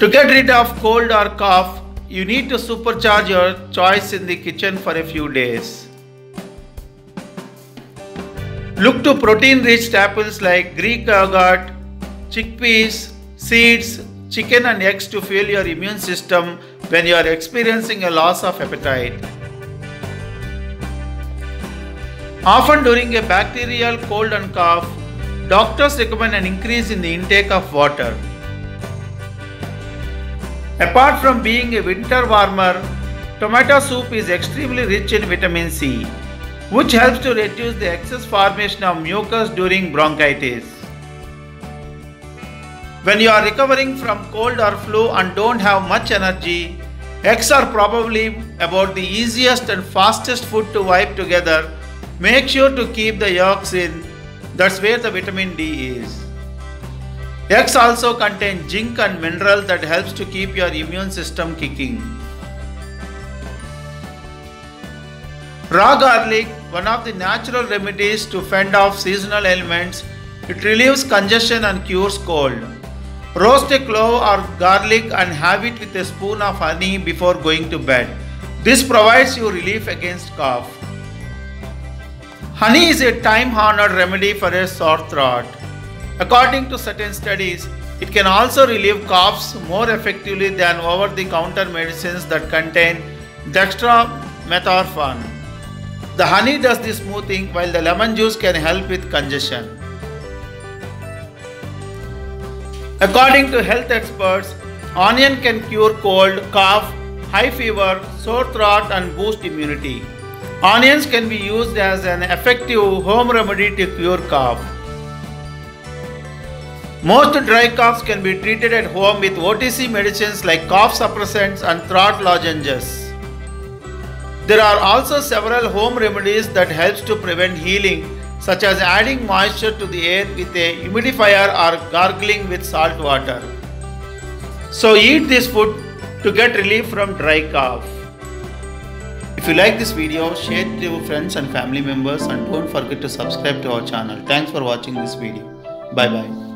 To get rid of cold or cough, you need to supercharge your choice in the kitchen for a few days. Look to protein-rich staples like Greek yogurt, chickpeas, seeds, chicken and eggs to fuel your immune system when you are experiencing a loss of appetite. Often during a bacterial cold and cough, doctors recommend an increase in the intake of water. Apart from being a winter warmer, tomato soup is extremely rich in vitamin C, which helps to reduce the excess formation of mucus during bronchitis. When you are recovering from cold or flu and don't have much energy, eggs are probably about the easiest and fastest food to wipe together. Make sure to keep the yolks in, that's where the vitamin D is. Eggs also contain zinc and mineral that helps to keep your immune system kicking. Raw garlic, one of the natural remedies to fend off seasonal ailments, it relieves congestion and cures cold. Roast a clove or garlic and have it with a spoon of honey before going to bed. This provides you relief against cough. Honey is a time-honored remedy for a sore throat. According to certain studies, it can also relieve coughs more effectively than over-the-counter medicines that contain dextromethorphan. The honey does the smoothing while the lemon juice can help with congestion. According to health experts, onion can cure cold, cough, high fever, sore throat and boost immunity. Onions can be used as an effective home remedy to cure cough. Most dry coughs can be treated at home with OTC medicines like cough suppressants and throat lozenges. There are also several home remedies that helps to prevent healing, such as adding moisture to the air with a humidifier or gargling with salt water. So eat this food to get relief from dry cough. If you like this video, share it to your friends and family members and don't forget to subscribe to our channel. Thanks for watching this video. Bye bye.